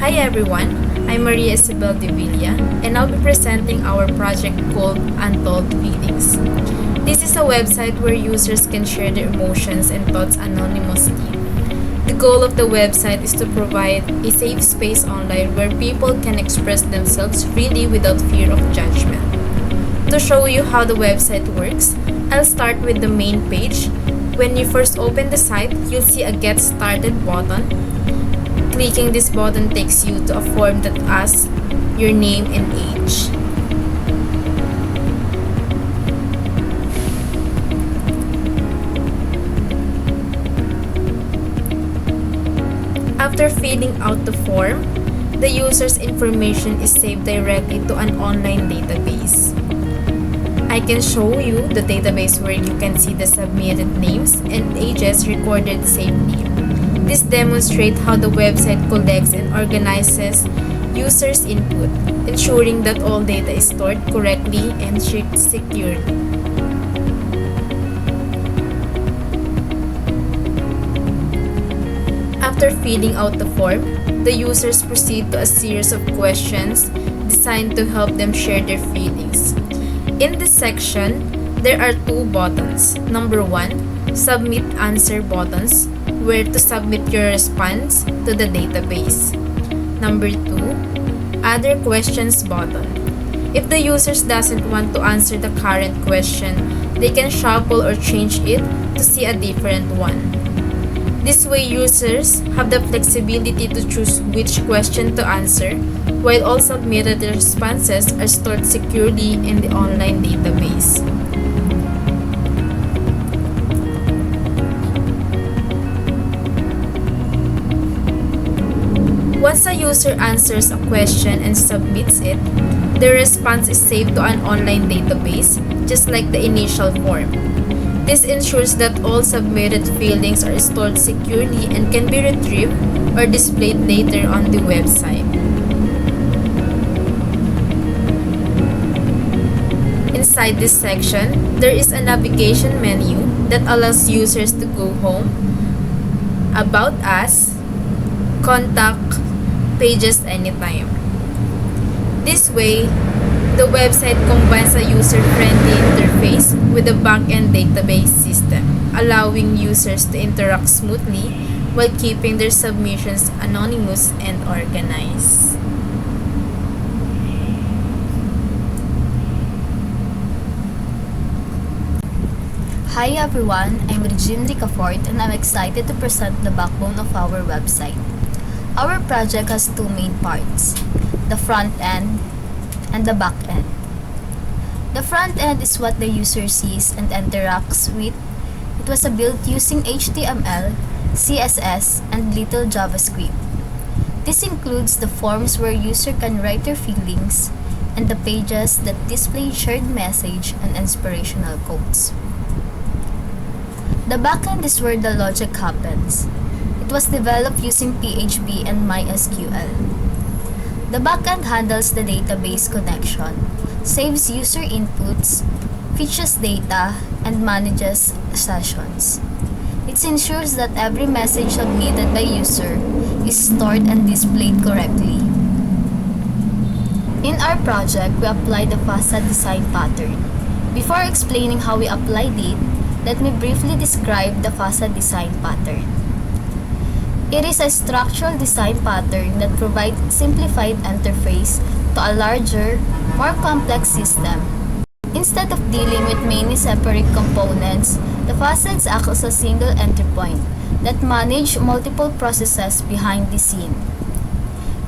Hi everyone, I'm Isabel V, and I'll be presenting our project called Untold Feelings. This is a website where users can share their emotions and thoughts anonymously. The goal of the website is to provide a safe space online where people can express themselves freely without fear of judgment. To show you how the website works, I'll start with the main page. When you first open the site, you'll see a Get Started button. Clicking this button takes you to a form that asks your name and age. After filling out the form, the user's information is saved directly to an online database. I can show you the database where you can see the submitted names and ages recorded safely. This demonstrates how the website collects and organizes users' input, ensuring that all data is stored correctly and securely. After filling out the form, the users proceed to a series of questions designed to help them share their feelings. In this section, there are two buttons. Number 1, Submit Answer buttons, where to submit your response to the database. Number 2, Other Questions button. If the users doesn't want to answer the current question, they can shuffle or change it to see a different one. This way, users have the flexibility to choose which question to answer, while all submitted responses are stored securely in the online database. Once a user answers a question and submits it, the response is saved to an online database, just like the initial form. This ensures that all submitted feelings are stored securely and can be retrieved or displayed later on the website. Inside this section, there is a navigation menu that allows users to go home, About Us, Contact, Pages anytime. This way, the website combines a user-friendly interface with a back-end database system, allowing users to interact smoothly while keeping their submissions anonymous and organized. Hi everyone, I'm Regine Ricafort and I'm excited to present the backbone of our website. Our project has two main parts, the front end and the back end. The front end is what the user sees and interacts with. It was built using HTML, CSS, and little JavaScript. This includes the forms where user can write their feelings and the pages that display shared message and inspirational quotes. The backend is where the logic happens. It was developed using PHP and MySQL. The backend handles the database connection, saves user inputs, fetches data, and manages sessions. It ensures that every message submitted by user is stored and displayed correctly. In our project, we applied the facade design pattern. Before explaining how we applied it, let me briefly describe the facade design pattern. It is a structural design pattern that provides simplified interface to a larger, more complex system. Instead of dealing with many separate components, the facades act as a single entry point that manage multiple processes behind the scene.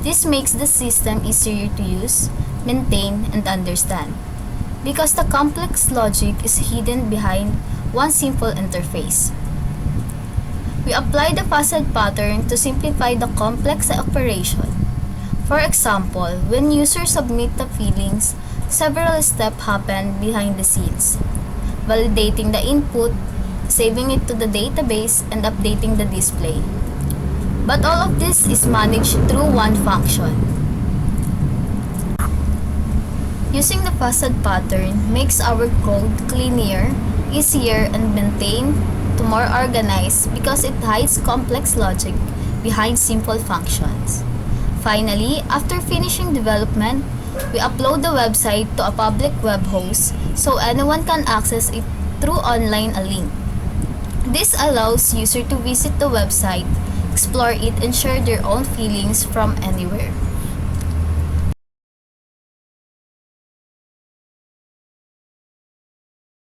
This makes the system easier to use, maintain, and understand, because the complex logic is hidden behind one simple interface. We apply the facade pattern to simplify the complex operation. For example, when users submit the feelings, several steps happen behind the scenes, validating the input, saving it to the database, and updating the display. But all of this is managed through one function. Using the facade pattern makes our code cleaner, easier, and maintained to more organized because it hides complex logic behind simple functions. Finally, after finishing development, we upload the website to a public web host so anyone can access it through online a link. This allows users to visit the website, explore it, and share their own feelings from anywhere.